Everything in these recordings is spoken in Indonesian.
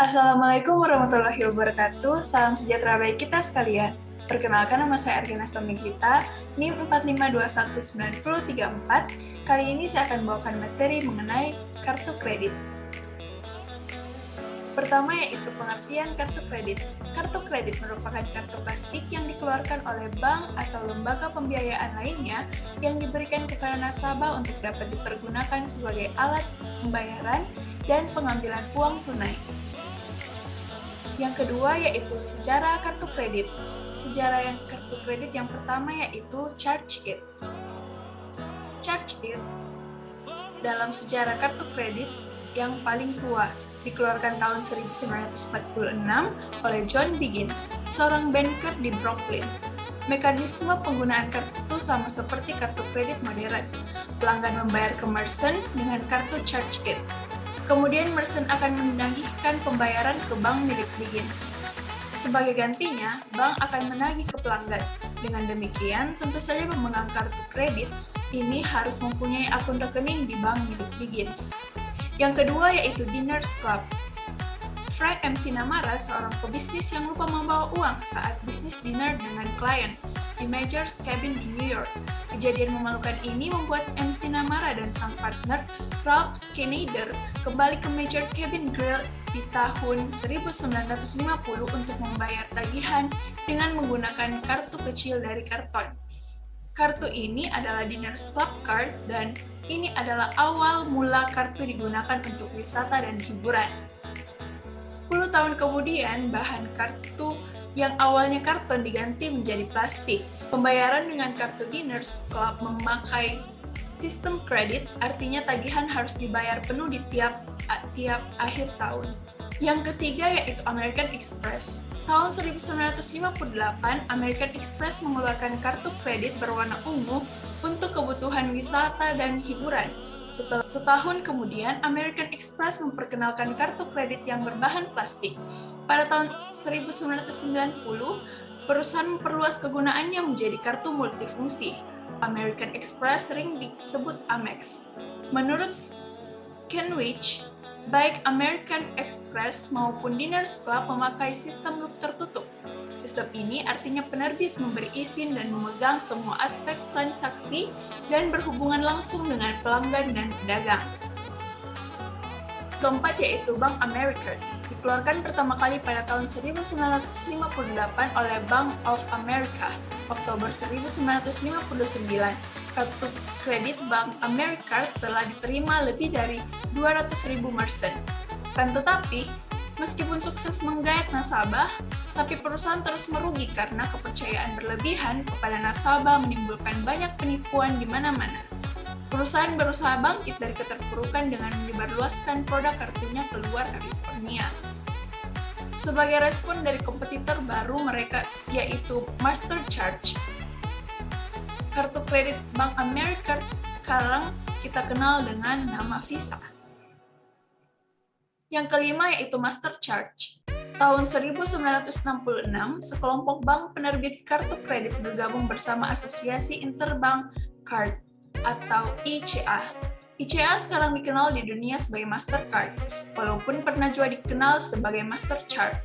Assalamualaikum warahmatullahi wabarakatuh. Salam sejahtera bagi kita sekalian. Perkenalkan, nama saya Argina Stomiglita, NIM 45219034. Kali ini saya akan membawakan materi mengenai kartu kredit. Pertama yaitu pengertian kartu kredit. Kartu kredit merupakan kartu plastik yang dikeluarkan oleh bank atau lembaga pembiayaan lainnya yang diberikan kepada nasabah untuk dapat dipergunakan sebagai alat pembayaran dan pengambilan uang tunai. Yang kedua yaitu sejarah kartu kredit. Sejarah yang kartu kredit yang pertama yaitu Charge It. Charge It dalam sejarah kartu kredit yang paling tua, dikeluarkan tahun 1946 oleh John Biggins, seorang banker di Brooklyn. Mekanisme penggunaan kartu sama seperti kartu kredit modern. Pelanggan membayar ke merchant dengan kartu Charge It. Kemudian merchant akan menagihkan pembayaran ke bank milik Biggins. Sebagai gantinya, bank akan menagih ke pelanggan. Dengan demikian, tentu saja pemegang kartu kredit ini harus mempunyai akun rekening di bank milik Biggins. Yang kedua yaitu Diners Club. Frank M. Sinamara, seorang pebisnis yang lupa membawa uang saat bisnis dinner dengan klien di Major's Cabin di New York. Kejadian memalukan ini membuat M. Sinamara dan sang partner, Ralph Schneider, kembali ke Major Cabin Grill di tahun 1950 untuk membayar tagihan dengan menggunakan kartu kecil dari karton. Kartu ini adalah Diners Club Card dan ini adalah awal mula kartu digunakan untuk wisata dan hiburan. 10 tahun kemudian, bahan kartu yang awalnya karton diganti menjadi plastik. Pembayaran dengan kartu Diners Club memakai sistem kredit, artinya tagihan harus dibayar penuh di tiap akhir tahun. Yang ketiga yaitu American Express. Tahun 1958, American Express mengeluarkan kartu kredit berwarna ungu untuk kebutuhan wisata dan hiburan. Setahun kemudian, American Express memperkenalkan kartu kredit yang berbahan plastik. Pada tahun 1990, perusahaan memperluas kegunaannya menjadi kartu multifungsi. American Express sering disebut Amex. Menurut Kenwich, baik American Express maupun Diners Club memakai sistem loop tertutup. Sistem ini artinya penerbit memberi izin dan memegang semua aspek transaksi dan berhubungan langsung dengan pelanggan dan pedagang. Keempat yaitu Bank America. Dikeluarkan pertama kali pada tahun 1958 oleh Bank of America, Oktober 1959. Kartu kredit Bank America telah diterima lebih dari 200.000 merchant. Kan tetapi, meskipun sukses menggait nasabah, tapi perusahaan terus merugi karena kepercayaan berlebihan kepada nasabah menimbulkan banyak penipuan di mana-mana. Perusahaan berusaha bangkit dari keterpurukan dengan menyebarluaskan produk kartunya keluar California. Sebagai respon dari kompetitor baru mereka yaitu Mastercard, kartu kredit Bank America sekarang kita kenal dengan nama Visa. Yang kelima yaitu Mastercard. Tahun 1966, sekelompok bank penerbit kartu kredit bergabung bersama Asosiasi Interbank Card atau ICA. ICA sekarang dikenal di dunia sebagai Mastercard, walaupun pernah juga dikenal sebagai Mastercard.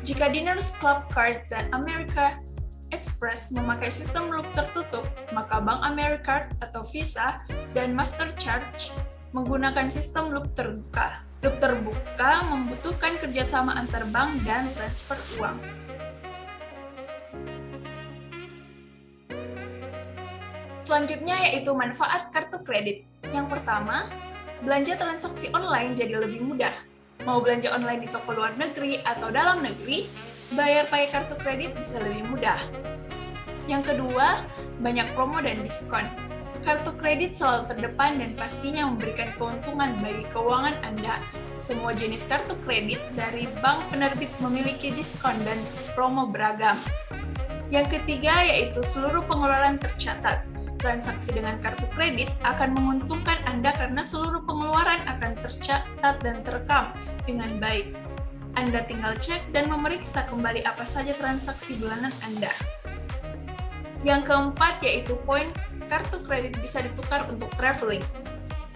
Jika Diners Club Card dan America Express memakai sistem loop tertutup, maka Bank America atau Visa dan Mastercard menggunakan sistem loop terbuka. Loop terbuka membutuhkan kerjasama antar bank dan transfer uang. Selanjutnya yaitu manfaat kartu kredit. Yang pertama, belanja transaksi online jadi lebih mudah. Mau belanja online di toko luar negeri atau dalam negeri, bayar pakai kartu kredit bisa lebih mudah. Yang kedua, banyak promo dan diskon. Kartu kredit selalu terdepan dan pastinya memberikan keuntungan bagi keuangan Anda. Semua jenis kartu kredit dari bank penerbit memiliki diskon dan promo beragam. Yang ketiga yaitu seluruh pengeluaran tercatat. Transaksi dengan kartu kredit akan menguntungkan Anda karena seluruh pengeluaran akan tercatat dan terekam dengan baik. Anda tinggal cek dan memeriksa kembali apa saja transaksi bulanan Anda. Yang keempat yaitu poin kartu kredit bisa ditukar untuk traveling.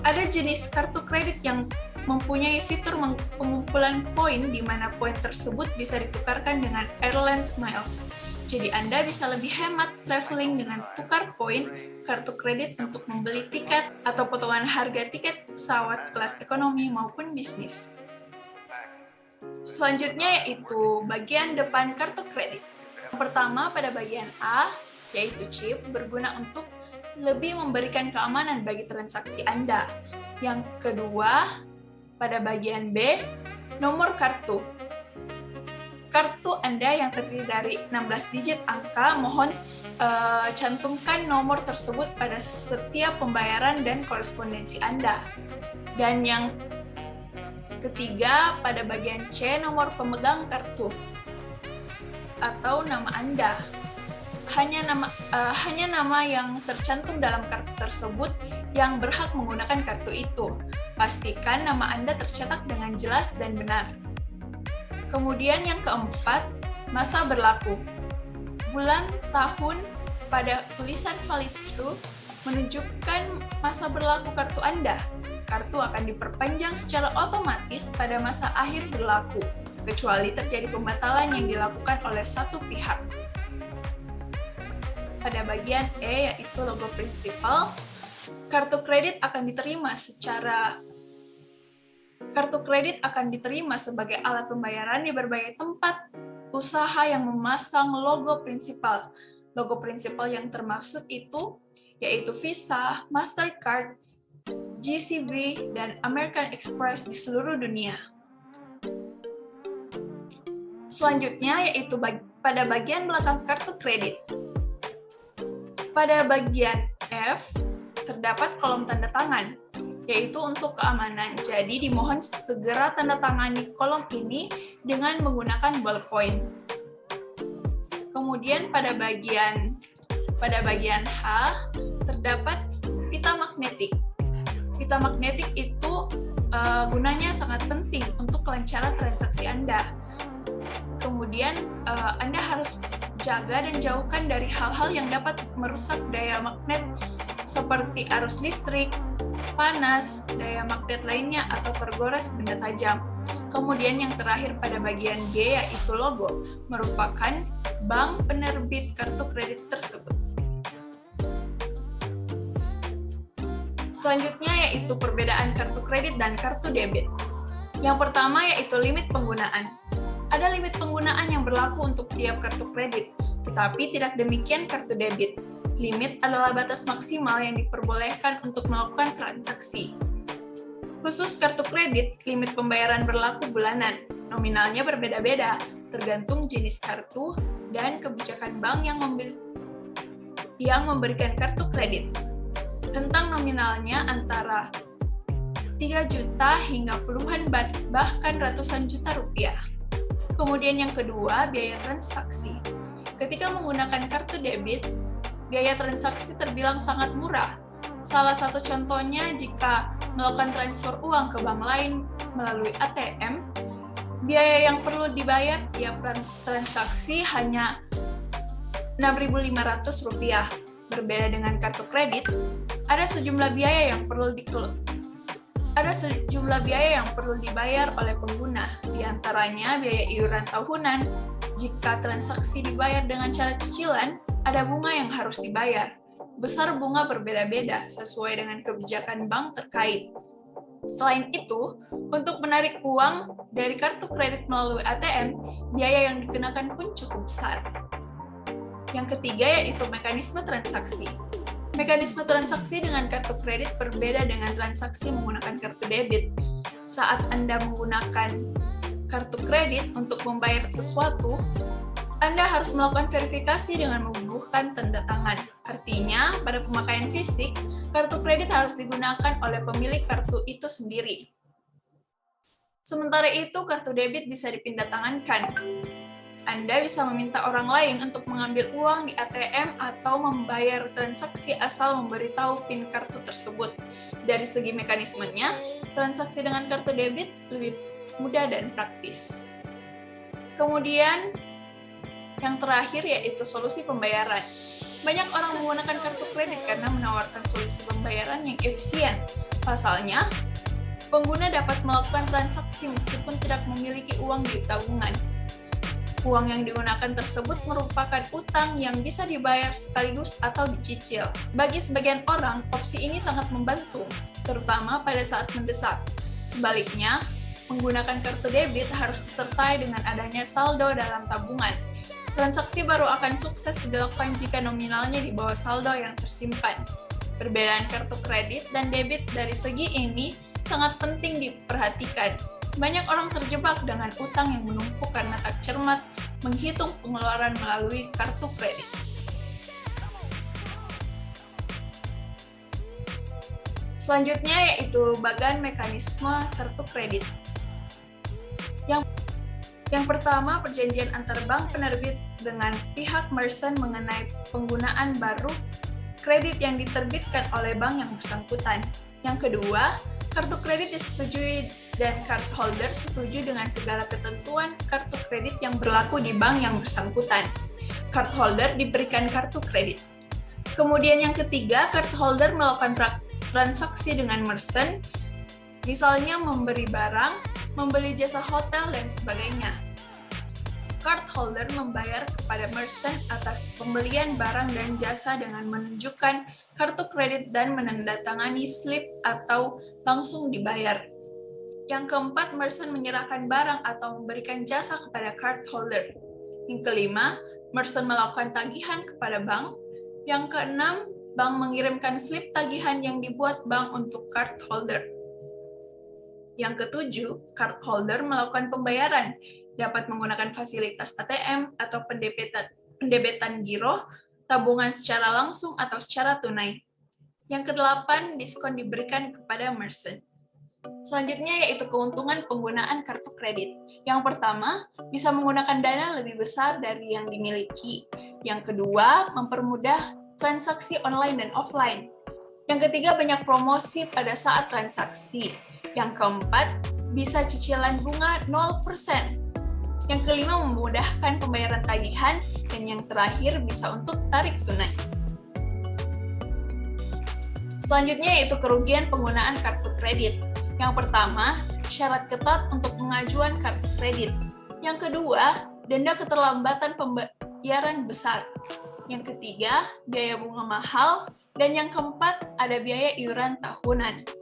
Ada jenis kartu kredit yang mempunyai fitur pengumpulan poin di mana poin tersebut bisa ditukarkan dengan Airlines Miles. Jadi Anda bisa lebih hemat traveling dengan tukar poin kartu kredit untuk membeli tiket atau potongan harga tiket pesawat kelas ekonomi maupun bisnis. Selanjutnya yaitu bagian depan kartu kredit. Yang pertama pada bagian A, yaitu chip, berguna untuk lebih memberikan keamanan bagi transaksi Anda. Yang kedua, pada bagian B, nomor kartu. Kartu Anda yang terdiri dari 16 digit angka, mohon cantumkan nomor tersebut pada setiap pembayaran dan korespondensi Anda. Dan yang ketiga, pada bagian C, nomor pemegang kartu atau nama Anda. Hanya nama yang tercantum dalam kartu tersebut yang berhak menggunakan kartu itu. Pastikan nama Anda tercetak dengan jelas dan benar. Kemudian yang keempat, masa berlaku. Bulan, tahun pada tulisan valid true menunjukkan masa berlaku kartu Anda. Kartu akan diperpanjang secara otomatis pada masa akhir berlaku, kecuali terjadi pembatalan yang dilakukan oleh satu pihak. Pada bagian E, yaitu logo prinsipal, kartu kredit akan diterima sebagai alat pembayaran di berbagai tempat usaha yang memasang logo prinsipal. Logo prinsipal yang termaksud itu yaitu Visa, Mastercard, GCB, dan American Express di seluruh dunia. Selanjutnya yaitu pada bagian belakang kartu kredit. Pada bagian F, terdapat kolom tanda tangan, yaitu untuk keamanan. Jadi dimohon segera tanda tangani kolom ini dengan menggunakan ballpoint. Kemudian pada bagian H terdapat pita magnetik. Pita magnetik itu gunanya sangat penting untuk kelancaran transaksi Anda. Kemudian Anda harus jaga dan jauhkan dari hal-hal yang dapat merusak daya magnet seperti arus listrik, panas, daya magnet lainnya, atau tergores benda tajam. Kemudian yang terakhir pada bagian G, yaitu logo, merupakan bank penerbit kartu kredit tersebut. Selanjutnya yaitu perbedaan kartu kredit dan kartu debit. Yang pertama yaitu limit penggunaan. Ada limit penggunaan yang berlaku untuk tiap kartu kredit, tetapi tidak demikian kartu debit. Limit adalah batas maksimal yang diperbolehkan untuk melakukan transaksi. Khusus kartu kredit, limit pembayaran berlaku bulanan. Nominalnya berbeda-beda, tergantung jenis kartu dan kebijakan bank yang memberikan kartu kredit. Rentang nominalnya antara 3 juta hingga puluhan bahkan ratusan juta rupiah. Kemudian yang kedua, biaya transaksi. Ketika menggunakan kartu debit, biaya transaksi terbilang sangat murah. Salah satu contohnya jika melakukan transfer uang ke bank lain melalui ATM, biaya yang perlu dibayar tiap transaksi hanya Rp6.500. Berbeda dengan kartu kredit, ada sejumlah biaya yang perlu dibayar oleh pengguna, di antaranya biaya iuran tahunan. Jika transaksi dibayar dengan cara cicilan, ada bunga yang harus dibayar. Besar bunga berbeda-beda sesuai dengan kebijakan bank terkait. Selain itu, untuk menarik uang dari kartu kredit melalui ATM, biaya yang dikenakan pun cukup besar. Yang ketiga yaitu mekanisme transaksi. Mekanisme transaksi dengan kartu kredit berbeda dengan transaksi menggunakan kartu debit. Saat Anda menggunakan kartu kredit untuk membayar sesuatu, Anda harus melakukan verifikasi dengan membubuhkan tanda tangan. Artinya, pada pemakaian fisik, kartu kredit harus digunakan oleh pemilik kartu itu sendiri. Sementara itu, kartu debit bisa dipindahtangankan. Anda bisa meminta orang lain untuk mengambil uang di ATM atau membayar transaksi asal memberitahu PIN kartu tersebut. Dari segi mekanismenya, transaksi dengan kartu debit lebih mudah dan praktis. Kemudian, yang terakhir yaitu solusi pembayaran. Banyak orang menggunakan kartu kredit karena menawarkan solusi pembayaran yang efisien. Pasalnya, Pengguna dapat melakukan transaksi meskipun tidak memiliki uang di tabungan. Uang yang digunakan tersebut merupakan utang yang bisa dibayar sekaligus atau dicicil. Bagi sebagian orang, opsi ini sangat membantu, terutama pada saat mendesak. Sebaliknya, menggunakan kartu debit harus disertai dengan adanya saldo dalam tabungan. Transaksi baru akan sukses dilakukan jika nominalnya di bawah saldo yang tersimpan. Perbedaan kartu kredit dan debit dari segi ini sangat penting diperhatikan. Banyak orang terjebak dengan utang yang menumpuk karena tak cermat menghitung pengeluaran melalui kartu kredit. Selanjutnya yaitu bagian mekanisme kartu kredit. Yang pertama, perjanjian antar bank penerbit dengan pihak merchant mengenai penggunaan baru kredit yang diterbitkan oleh bank yang bersangkutan. Yang kedua, kartu kredit disetujui dan cardholder setuju dengan segala ketentuan kartu kredit yang berlaku di bank yang bersangkutan. Cardholder diberikan kartu kredit. Kemudian yang ketiga, cardholder melakukan transaksi dengan merchant, misalnya memberi barang, membeli jasa hotel, dan sebagainya. Cardholder membayar kepada merchant atas pembelian barang dan jasa dengan menunjukkan kartu kredit dan menandatangani slip atau langsung dibayar. Yang keempat, merchant menyerahkan barang atau memberikan jasa kepada cardholder. Yang kelima, merchant melakukan tagihan kepada bank. Yang keenam, bank mengirimkan slip tagihan yang dibuat bank untuk cardholder. Yang ketujuh, cardholder melakukan pembayaran, dapat menggunakan fasilitas ATM atau pendebetan giro, tabungan secara langsung atau secara tunai. Yang kedelapan, diskon diberikan kepada merchant. Selanjutnya yaitu keuntungan penggunaan kartu kredit. Yang pertama, bisa menggunakan dana lebih besar dari yang dimiliki. Yang kedua, mempermudah transaksi online dan offline. Yang ketiga, banyak promosi pada saat transaksi. Yang keempat, bisa cicilan bunga 0%. Yang kelima, memudahkan pembayaran tagihan. Dan yang terakhir, bisa untuk tarik tunai. Selanjutnya yaitu kerugian penggunaan kartu kredit. Yang pertama, syarat ketat untuk pengajuan kartu kredit. Yang kedua, denda keterlambatan pembayaran besar. Yang ketiga, biaya bunga mahal. Dan yang keempat, ada biaya iuran tahunan.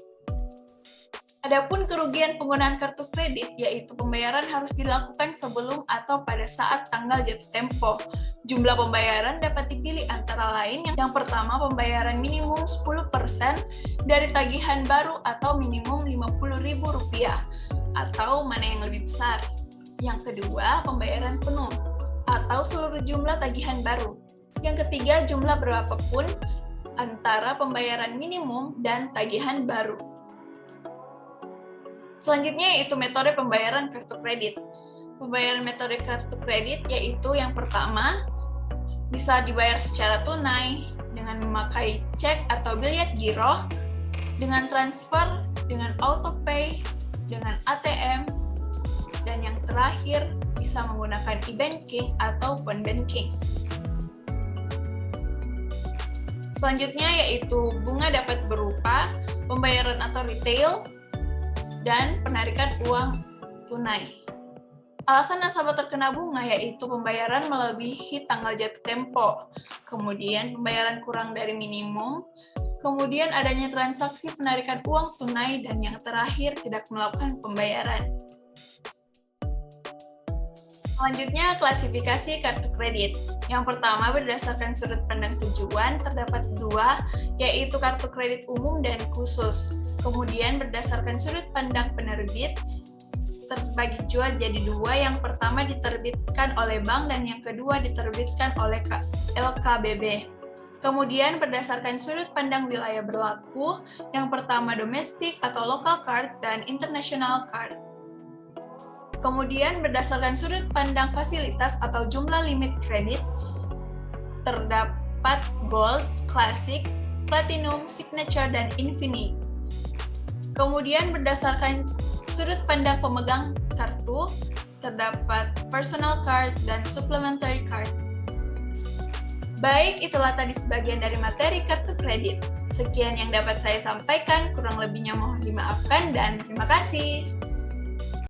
Adapun kerugian penggunaan kartu kredit, yaitu pembayaran harus dilakukan sebelum atau pada saat tanggal jatuh tempo. Jumlah pembayaran dapat dipilih antara lain yang pertama, pembayaran minimum 10% dari tagihan baru atau minimum Rp50.000, atau mana yang lebih besar. Yang kedua, pembayaran penuh atau seluruh jumlah tagihan baru. Yang ketiga, jumlah berapapun antara pembayaran minimum dan tagihan baru. Selanjutnya yaitu metode pembayaran kartu kredit. Pembayaran metode kartu kredit yaitu yang pertama, bisa dibayar secara tunai dengan memakai cek atau biliet giro, dengan transfer, dengan autopay, dengan ATM, dan yang terakhir bisa menggunakan e-banking atau phone banking. Selanjutnya yaitu bunga dapat berupa pembayaran atau retail, dan penarikan uang tunai. Alasan nasabah terkena bunga yaitu pembayaran melebihi tanggal jatuh tempo, kemudian pembayaran kurang dari minimum, kemudian adanya transaksi penarikan uang tunai, dan yang terakhir tidak melakukan pembayaran. Selanjutnya, klasifikasi kartu kredit. Yang pertama, berdasarkan sudut pandang tujuan, terdapat dua, yaitu kartu kredit umum dan khusus. Kemudian, berdasarkan sudut pandang penerbit, terbagi juga jadi dua. Yang pertama diterbitkan oleh bank, dan yang kedua diterbitkan oleh LKBB. Kemudian, berdasarkan sudut pandang wilayah berlaku, yang pertama domestik atau local card, dan international card. Kemudian berdasarkan sudut pandang fasilitas atau jumlah limit kredit, terdapat Gold, Classic, Platinum, Signature, dan Infinite. Kemudian berdasarkan sudut pandang pemegang kartu, terdapat Personal Card dan Supplementary Card. Baik, itulah tadi sebagian dari materi kartu kredit. Sekian yang dapat saya sampaikan, kurang lebihnya mohon dimaafkan dan terima kasih.